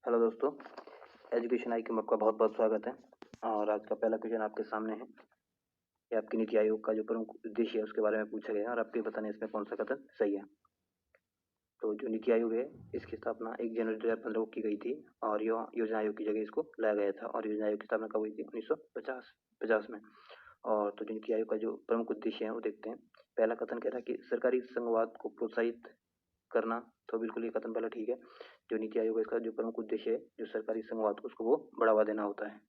Hello दोस्तों, education I में आपका बहुत बहुत स्वागत है। और आज का पहला क्वेश्चन आपके सामने है कि आपकी नीति आयोग का जो प्रमुख उद्देश्य है उसके बारे में पूछा गया है और आपको बताना है इसमें कौन सा कथन सही है। तो जो नीति आयोग है इसकी स्थापना 1 जनवरी 2015 को की गई थी और यह योजना आयोग की जगह इसको लाया गया था और योजना आयोग की स्थापना कब हुई थी 1950 में। और तो जो नीति आयोग का जो प्रमुख उद्देश्य है वो देखते हैं। पहला कथन कह रहा है कि सरकारी संघवाद को प्रोत्साहित करना, तो बिल्कुल ये कथन पहला ठीक है। जो नीति आयोग है इसका जो प्रमुख उद्देश्य है जो सरकारी संघवाद उसको वो बढ़ावा देना होता है।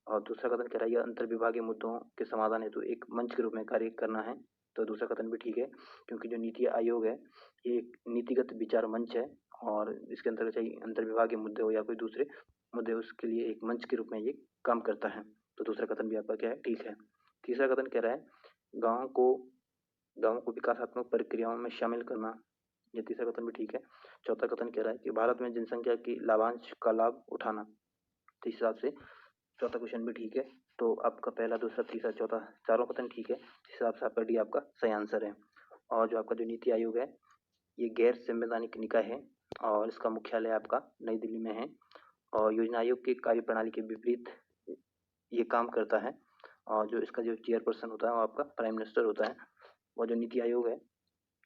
और दूसरा कथन कह रहा है यह अंतर विभागीय मुद्दों के समाधान हेतु एक मंच के रूप में कार्य करना है। तो दूसरा कथन भी ठीक है क्योंकि जो नीति आयोग है ये एक नीतिगत विचार मंच है और इसके अंतर्गत चाहे अंतर विभागीय मुद्दे हो या कोई दूसरे मुद्दे उसके लिए एक मंच के रूप में ये काम करता है। तो दूसरा कथन भी आपका क्या है ठीक है। तीसरा कथन कह रहा है गाँव को विकासात्मक प्रक्रियाओं में शामिल करना, ये तीसरा कथन भी ठीक है। चौथा कथन कह रहा है कि भारत में जनसंख्या की लाभांश का लाभ उठाना, तो इस हिसाब से चौथा क्वेश्चन भी ठीक है। तो आपका पहला दूसरा तीसरा चौथा चारों कथन ठीक है, इस हिसाब से आपका डी आपका सही आंसर है। और जो आपका जो नीति आयोग है ये गैर संवैधानिक निकाय है और इसका मुख्यालय आपका नई दिल्ली में है और योजना आयोग की कार्यप्रणाली के विपरीत ये काम करता है। और जो इसका जो चेयरपर्सन होता है वो आपका प्राइम मिनिस्टर होता है। और जो नीति आयोग है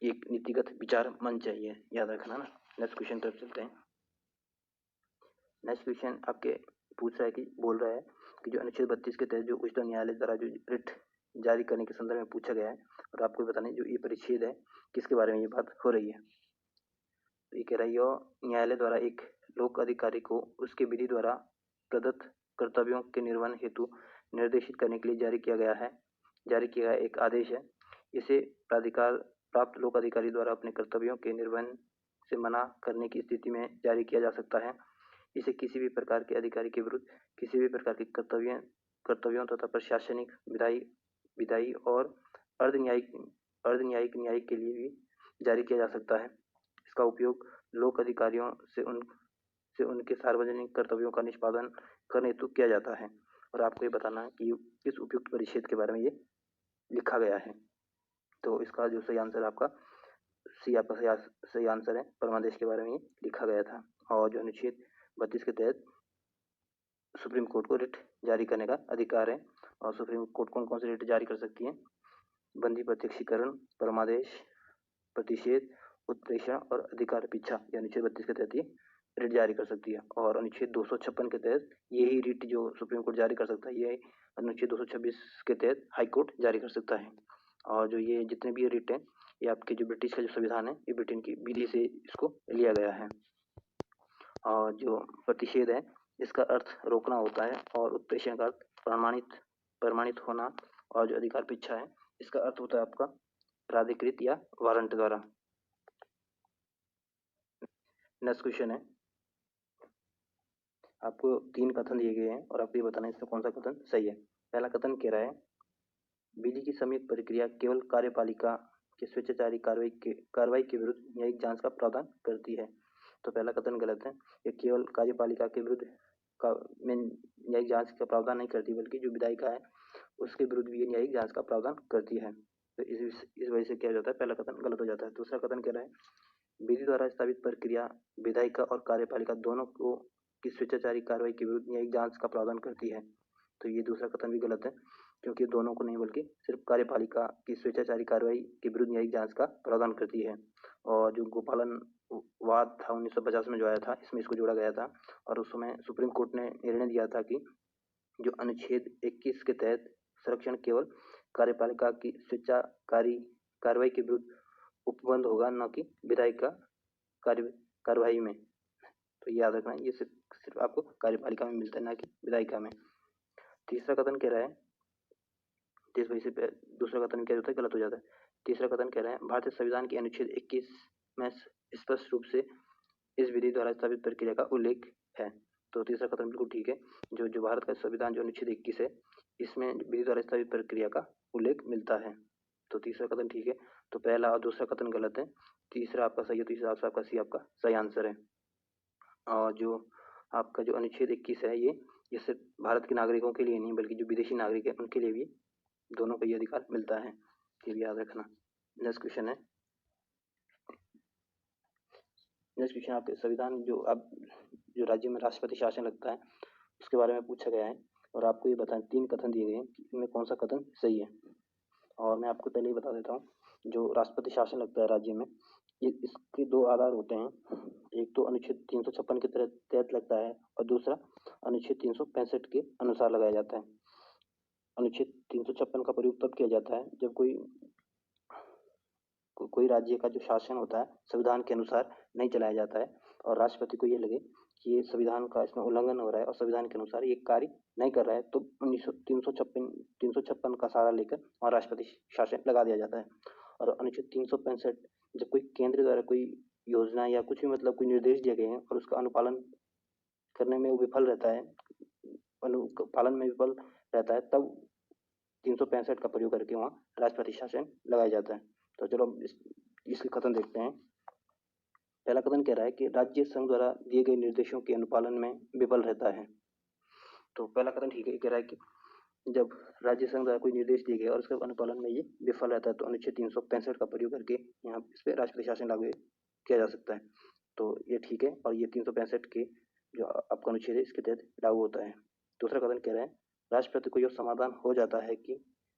एक नीतिगत विचार मंच है, ये याद रखना ना। नेक्स्ट क्वेश्चन तरफ चलते हैं। नेक्स्ट क्वेश्चन आपके पूछ रहा है कि बोल रहा है कि जो अनुच्छेद 32 के तहत जो उच्चतम न्यायालय द्वारा जो रिट जारी करने के संदर्भ में पूछा गया है और आपको बताना है जो ये परिच्छेद है किसके बारे में ये बात हो रही है। तो ये कह रहा है यह न्यायालय द्वारा एक लोक अधिकारी को उसके विधि द्वारा प्रदत्त कर्तव्यों के निर्वहन हेतु निर्देशित करने के लिए जारी किया गया एक आदेश है। इसे प्राधिकार प्राप्त लोक अधिकारी द्वारा अपने कर्तव्यों के निर्वहन से मना करने की स्थिति में जारी किया जा सकता है। इसे किसी भी प्रकार के अधिकारी के विरुद्ध किसी भी प्रकार के कर्तव्यों तथा प्रशासनिक विधायी और अर्धन्यायिक न्याय के लिए भी जारी किया जा सकता है। इसका उपयोग लोक अधिकारियों से उनके सार्वजनिक कर्तव्यों का निष्पादन करने हेतु किया जाता है। और आपको ये बताना है कि किस उपयुक्त परिच्छेद के बारे में ये लिखा गया है। तो इसका जो सही आंसर आपका सी आपका सही आंसर है, परमादेश के बारे में लिखा गया था। और जो अनुच्छेद 32 के तहत सुप्रीम कोर्ट को रिट जारी करने का अधिकार है। और सुप्रीम कोर्ट कौन कौन से रिट जारी कर सकती है? बंदी प्रत्यक्षीकरण, परमादेश, प्रतिषेध, उत्प्रेषण और अधिकार पीछा, ये अनुच्छेद 32 के तहत ये रिट जारी कर सकती है। और अनुच्छेद 256 के तहत यही रिट जो सुप्रीम कोर्ट जारी कर सकता है ये अनुच्छेद 226 के तहत हाई कोर्ट जारी कर सकता है। और जो ये जितने भी रिट हैं ये आपके जो ब्रिटिश का जो संविधान है ये ब्रिटेन की विधि से इसको लिया गया है। और जो प्रतिषेध है इसका अर्थ रोकना होता है और उत्प्रेषण का अर्थ प्रमाणित होना। और जो अधिकार पीछा है इसका अर्थ होता है आपका प्राधिकृत या वारंट द्वारा। नेक्स्ट क्वेश्चन है, आपको 3 कथन दिए गए हैं और आपको ये बताना है इसमें कौन सा कथन सही है। पहला कथन कह रहा है विधि की संयुक्त प्रक्रिया केवल कार्यपालिका के स्वेच्छाचारी कार्रवाई के विरुद्ध न्यायिक जांच का प्रावधान करती है। तो पहला कथन गलत है, ये केवल कार्यपालिका के विरुद्ध में न्यायिक जांच का प्रावधान नहीं करती बल्कि जो विधायिका है उसके विरुद्ध भी ये न्यायिक जांच का प्रावधान करती है। तो इस वजह से क्या हो जाता है, पहला कथन गलत हो जाता है। दूसरा कथन कह रहा है विधि द्वारा स्थापित प्रक्रिया विधायिका और कार्यपालिका दोनों को की स्वेच्छाचारी कार्रवाई के विरुद्ध न्यायिक जांच का प्रावधान करती है। तो ये दूसरा कथन भी गलत है क्योंकि दोनों को नहीं बल्कि सिर्फ कार्यपालिका की स्वेच्छाचारी कार्रवाई के विरुद्ध न्यायिक जांच का प्रावधान करती है। और जो गोपालन वाद था 1950 में जो आया था इसमें इसको जोड़ा गया था और उस समय सुप्रीम कोर्ट ने निर्णय दिया था कि जो अनुच्छेद 21 के तहत संरक्षण केवल कार्यपालिका की स्वेच्छाकारी कार्रवाई के विरुद्ध उपबंध होगा, न कि विधायिका कार्यवाही में। तो याद रखना ये सिर्फ आपको कार्यपालिका में मिलता है ना कि विधायिका में। तीसरा कथन कह रहा है इस वजह से दूसरा कथन क्या होता है गलत हो जाता है। तीसरा कथन कह रहा है भारतीय संविधान के अनुच्छेद 21 में स्पष्ट रूप से इस विधि द्वारा स्थापित प्रक्रिया का उल्लेख है। तो तीसरा कथन बिल्कुल ठीक है। जो भारत का संविधान जो अनुच्छेद 21 है इसमें विधि द्वारा स्थापित प्रक्रिया का उल्लेख मिलता है। तो तीसरा कथन ठीक है। तो पहला और दूसरा कथन गलत है, तीसरा आपका सही है। तो इस हिसाब से आपका सी आपका सही आंसर है। और जो आपका जो अनुच्छेद 21 है ये सिर्फ भारत के नागरिकों के लिए नहीं बल्कि जो विदेशी नागरिक है उनके लिए भी दोनों को ये अधिकार मिलता है, ये भी याद रखना। नेक्स्ट क्वेश्चन है, नेक्स्ट क्वेश्चन आपके संविधान जो अब जो राज्य में राष्ट्रपति शासन लगता है उसके बारे में पूछा गया है। और आपको ये बताएं, 3 कथन दिए गए हैं कि इनमें कौन सा कथन सही है। और मैं आपको पहले ही बता देता हूँ, जो राष्ट्रपति शासन लगता है राज्य में, ये इसके 2 आधार होते हैं। एक तो अनुच्छेद 356 के तहत लगता है और दूसरा अनुच्छेद 365 के अनुसार लगाया जाता है। अनुच्छेद 356 का प्रयोग तब किया जाता है जब कोई राज्य का जो शासन होता है संविधान के अनुसार नहीं चलाया जाता है और राष्ट्रपति को ये लगे कि ये संविधान का इसमें उल्लंघन हो रहा है और संविधान के अनुसार ये कार्य नहीं कर रहा है, तो 356 का सहारा लेकर वहाँ राष्ट्रपति शासन लगा दिया जाता है। और अनुच्छेद 365 जब कोई केंद्र द्वारा कोई योजना या कुछ भी मतलब कोई निर्देश दिए गए हैं और उसका अनुपालन करने में वो विफल रहता है, अनुपालन में विफल रहता है, तब 365 का प्रयोग करके वहाँ राष्ट्रपति शासन लगाया जाता है। तो चलो इसके कथन देखते हैं। पहला कथन कह रहा है कि राज्य संघ द्वारा दिए गए निर्देशों के अनुपालन में विफल रहता है। तो पहला कथन ठीक है, कह रहा है कि जब राज्य संघ द्वारा कोई निर्देश दिए गए और उसके अनुपालन में ये विफल रहता है तो अनुच्छेद 365 का प्रयोग करके यहाँ इस पर राष्ट्रपति शासन लागू किया जा सकता है। तो ये ठीक है और ये 365 के जो आपका अनुच्छेद है इसके तहत लागू होता है। दूसरा कथन कह रहा है राष्ट्रपति को यह समाधान हो जाता है कि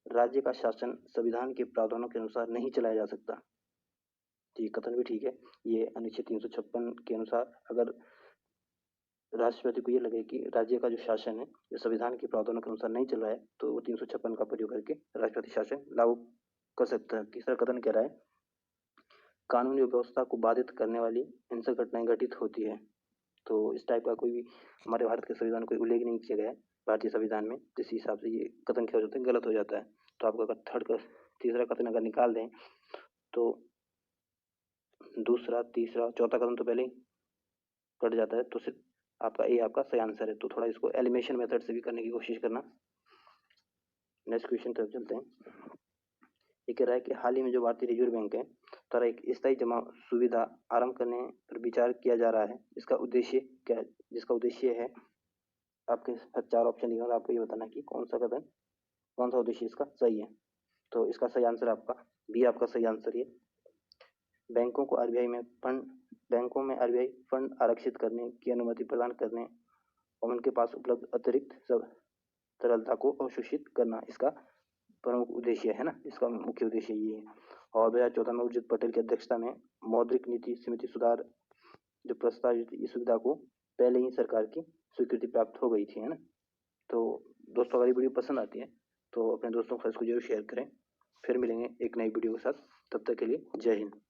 राज्य का शासन संविधान के प्रावधानों के अनुसार नहीं चलाया जा सकता। तो ये कथन भी ठीक है। ये अनुच्छेद 356 के अनुसार अगर राष्ट्रपति को ये लगे कि राज्य का जो शासन है जो संविधान के प्रावधानों के अनुसार नहीं चल रहा है तो वो 356 का प्रयोग करके राष्ट्रपति शासन लागू कर सकता है। तीसरा कथन कह रहा है कानूनी व्यवस्था को बाधित करने वाली हिंसक घटनाएं घटित होती है। तो इस टाइप का कोई भी हमारे भारत के संविधान कोई उल्लेख नहीं किया गया है भारतीय संविधान में, जिस हिसाब से ये कथन क्या हो जाता है, गलत हो जाता है। तो आपका अगर तीसरा कथन अगर निकाल दें तो दूसरा, तीसरा, चौथा कथन तो पहले ही कट जाता है, तो सिर्फ आपका ए आपका सही आंसर है। तो थोड़ा इसको एलिमिनेशन मेथड से भी करने की कोशिश करना। नेक्स्ट क्वेश्चन तरफ चलते हैं। ये कह रहा है कि हाल ही में जो भारतीय रिजर्व बैंक है द्वारा एक स्थायी जमा सुविधा आरंभ करने पर विचार किया जा रहा है, इसका उद्देश्य क्या है? जिसका उद्देश्य है, आपके 4 ऑप्शन दिए और आपको ये बताना कि कौन सा उद्देश्य इसका सही है। तो इसका सही आंसर आपका बी आपका सही आंसर है। बैंकों में आरबीआई फंड आरक्षित करने की अनुमति प्रदान करने और उनके पास उपलब्ध अतिरिक्त तरलता को अवशोषित करना इसका प्रमुख उद्देश्य है ना, इसका मुख्य उद्देश्य ये है। और 2014 में उर्जित पटेल की अध्यक्षता में मौद्रिक नीति समिति सुधार जो प्रस्तावित इस सुविधा को पहले ही सरकार की स्वीकृति प्राप्त हो गई थी, है ना। तो दोस्तों अगर ये वीडियो पसंद आती है तो अपने दोस्तों के साथ इसको जरूर शेयर करें। फिर मिलेंगे एक नई वीडियो के साथ, तब तक के लिए जय हिंद।